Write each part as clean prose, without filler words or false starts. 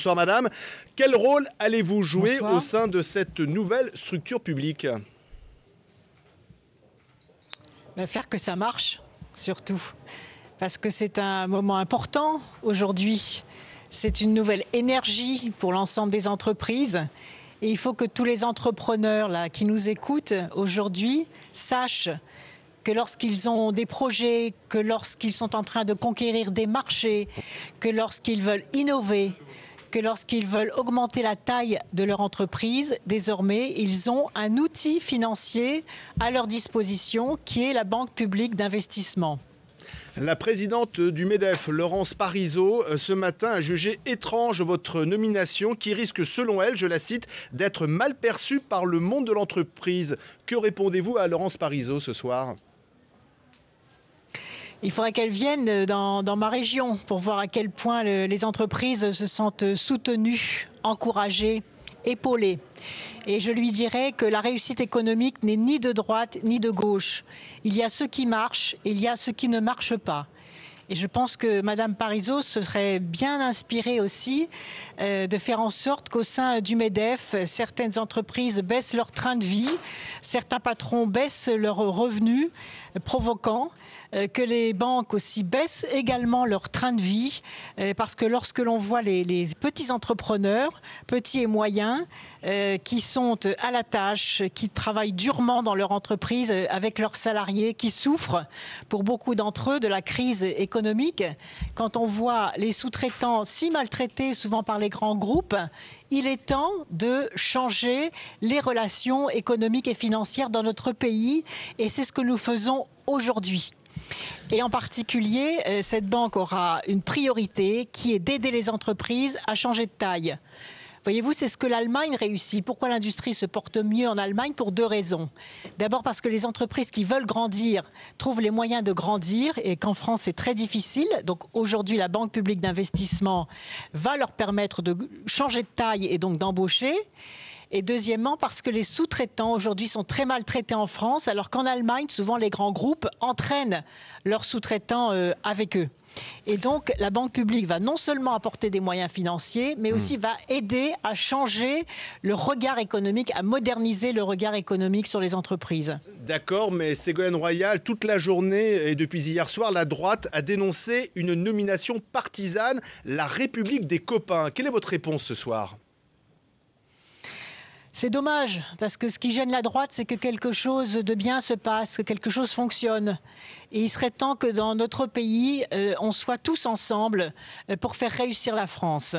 Bonsoir madame, quel rôle allez-vous jouer Bonsoir. au sein de cette nouvelle structure publique? Faire que ça marche, surtout. Parce que c'est un moment important aujourd'hui. C'est une nouvelle énergie pour l'ensemble des entreprises. Et il faut que tous les entrepreneurs là, qui nous écoutent aujourd'hui sachent que lorsqu'ils ont des projets, que lorsqu'ils sont en train de conquérir des marchés, que lorsqu'ils veulent innover, que lorsqu'ils veulent augmenter la taille de leur entreprise, désormais, ils ont un outil financier à leur disposition qui est la Banque publique d'investissement. La présidente du MEDEF, Laurence Parisot, ce matin a jugé étrange votre nomination qui risque, selon elle, je la cite, d'être mal perçue par le monde de l'entreprise. Que répondez-vous à Laurence Parisot ce soir ? Il faudrait qu'elles viennent dans ma région pour voir à quel point les entreprises se sentent soutenues, encouragées, épaulées. Et je lui dirais que la réussite économique n'est ni de droite ni de gauche. Il y a ceux qui marchent et il y a ceux qui ne marchent pas. Et je pense que Madame Parisot se serait bien inspirée aussi de faire en sorte qu'au sein du MEDEF, certaines entreprises baissent leur train de vie, certains patrons baissent leurs revenus, provoquant que les banques aussi baissent également leur train de vie, parce que lorsque l'on voit les petits entrepreneurs, petits et moyens, qui sont à la tâche, qui travaillent durement dans leur entreprise avec leurs salariés, qui souffrent pour beaucoup d'entre eux de la crise économique, quand on voit les sous-traitants si maltraités souvent par les grands groupes, il est temps de changer les relations économiques et financières dans notre pays, et c'est ce que nous faisons aujourd'hui. Et en particulier, cette banque aura une priorité qui est d'aider les entreprises à changer de taille. Voyez-vous, c'est ce que l'Allemagne réussit. Pourquoi l'industrie se porte mieux en Allemagne? Pour deux raisons. D'abord parce que les entreprises qui veulent grandir trouvent les moyens de grandir et qu'en France, c'est très difficile. Donc aujourd'hui, la Banque publique d'investissement va leur permettre de changer de taille et donc d'embaucher. Et deuxièmement, parce que les sous-traitants aujourd'hui sont très maltraités en France, alors qu'en Allemagne, souvent les grands groupes entraînent leurs sous-traitants avec eux. Et donc, la Banque publique va non seulement apporter des moyens financiers, mais aussi va aider à changer le regard économique, à moderniser le regard économique sur les entreprises. D'accord, mais Ségolène Royal, toute la journée et depuis hier soir, la droite a dénoncé une nomination partisane, la République des copains. Quelle est votre réponse ce soir ? C'est dommage, parce que ce qui gêne la droite, c'est que quelque chose de bien se passe, que quelque chose fonctionne. Et il serait temps que dans notre pays, on soit tous ensemble pour faire réussir la France.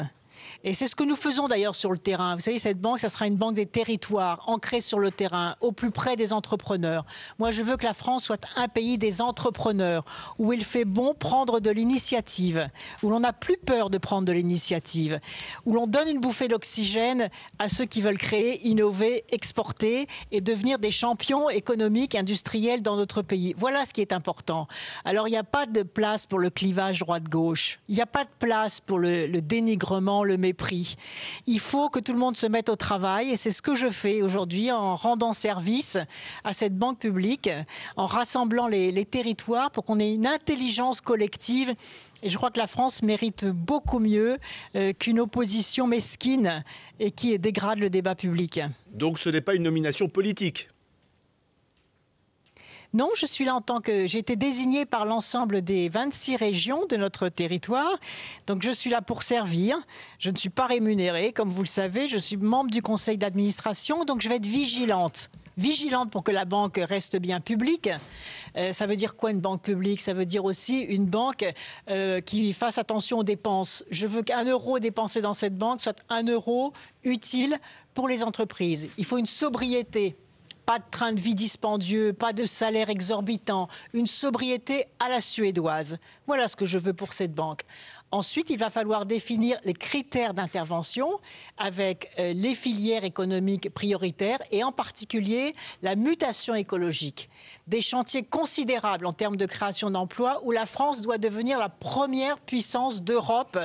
Et c'est ce que nous faisons d'ailleurs sur le terrain. Vous savez, cette banque, ça sera une banque des territoires, ancrée sur le terrain, au plus près des entrepreneurs. Moi, je veux que la France soit un pays des entrepreneurs, où il fait bon prendre de l'initiative, où l'on n'a plus peur de prendre de l'initiative, où l'on donne une bouffée d'oxygène à ceux qui veulent créer, innover, exporter et devenir des champions économiques, industriels dans notre pays. Voilà ce qui est important. Alors, il n'y a pas de place pour le clivage droite-gauche. Il n'y a pas de place pour le dénigrement, le mépris. Il faut que tout le monde se mette au travail et c'est ce que je fais aujourd'hui en rendant service à cette banque publique, en rassemblant les territoires pour qu'on ait une intelligence collective. Et je crois que la France mérite beaucoup mieux qu'une opposition mesquine et qui dégrade le débat public. Donc ce n'est pas une nomination politique ? Non, je suis là en tant que... J'ai été désignée par l'ensemble des 26 régions de notre territoire. Donc je suis là pour servir. Je ne suis pas rémunérée, comme vous le savez. Je suis membre du conseil d'administration, donc je vais être vigilante. Vigilante pour que la banque reste bien publique. Ça veut dire quoi une banque publique? Ça veut dire aussi une banque qui fasse attention aux dépenses. Je veux qu'1 euro dépensé dans cette banque soit 1 euro utile pour les entreprises. Il faut une sobriété. Pas de train de vie dispendieux, pas de salaire exorbitant, une sobriété à la suédoise. Voilà ce que je veux pour cette banque. Ensuite, il va falloir définir les critères d'intervention avec les filières économiques prioritaires et en particulier la mutation écologique. Des chantiers considérables en termes de création d'emplois où la France doit devenir la première puissance d'Europe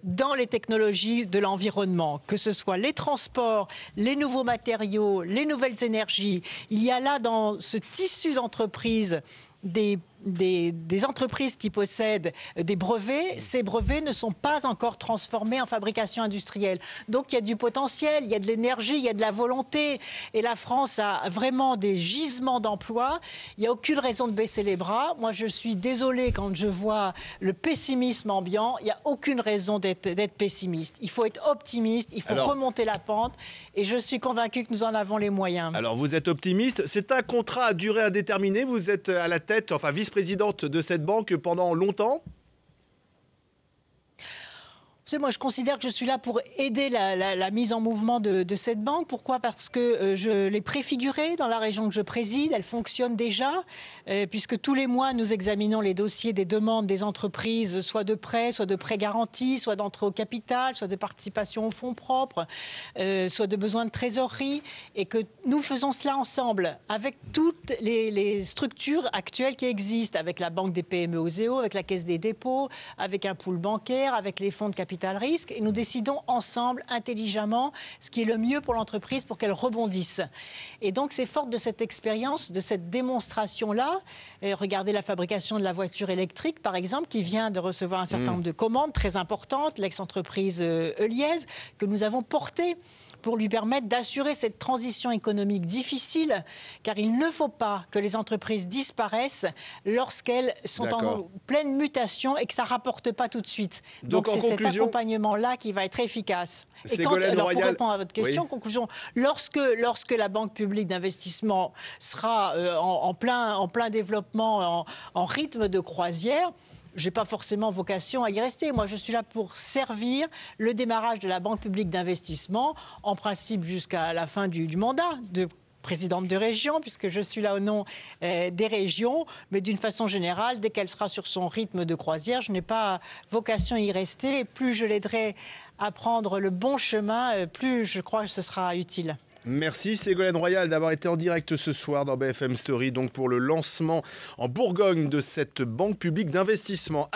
dans les technologies de l'environnement, que ce soit les transports, les nouveaux matériaux, les nouvelles énergies. Il y a là dans ce tissu d'entreprises des des entreprises qui possèdent des brevets, ces brevets ne sont pas encore transformés en fabrication industrielle. Donc il y a du potentiel, il y a de l'énergie, il y a de la volonté. Et la France a vraiment des gisements d'emplois. Il n'y a aucune raison de baisser les bras. Moi, je suis désolée quand je vois le pessimisme ambiant. Il n'y a aucune raison d'être pessimiste. Il faut être optimiste, il faut remonter la pente. Et je suis convaincue que nous en avons les moyens. Alors, vous êtes optimiste. C'est un contrat à durée indéterminée. Vous êtes à la tête, enfin vice-présidente de cette banque pendant longtemps. Moi, je considère que je suis là pour aider la mise en mouvement de cette banque. Pourquoi? Parce que je l'ai préfigurée dans la région que je préside. Elle fonctionne déjà, puisque tous les mois, nous examinons les dossiers des demandes des entreprises, soit de prêts garantis, soit d'entrée au capital, soit de participation aux fonds propres, soit de besoins de trésorerie. Et que nous faisons cela ensemble, avec toutes les structures actuelles qui existent, avec la Banque des PME OSEO, avec la Caisse des dépôts, avec un pool bancaire, avec les fonds de capital risque, et nous décidons ensemble, intelligemment, ce qui est le mieux pour l'entreprise pour qu'elle rebondisse. Et donc, c'est fort de cette expérience, de cette démonstration-là. Regardez la fabrication de la voiture électrique, par exemple, qui vient de recevoir un certain nombre de commandes très importantes, l'ex-entreprise Heuliez, que nous avons portée pour lui permettre d'assurer cette transition économique difficile, car il ne faut pas que les entreprises disparaissent lorsqu'elles sont en pleine mutation et que ça ne rapporte pas tout de suite. Donc c'est cet accompagnement-là qui va être efficace. Et quand, alors, pour répondre à votre question, conclusion, lorsque la Banque publique d'investissement sera en plein développement, en rythme de croisière, je n'ai pas forcément vocation à y rester. Moi, je suis là pour servir le démarrage de la Banque publique d'investissement, en principe jusqu'à la fin du mandat de présidente de région, puisque je suis là au nom des régions. Mais d'une façon générale, dès qu'elle sera sur son rythme de croisière, je n'ai pas vocation à y rester. Et plus je l'aiderai à prendre le bon chemin, plus je crois que ce sera utile. Merci Ségolène Royal d'avoir été en direct ce soir dans BFM Story, donc pour le lancement en Bourgogne de cette banque publique d'investissement.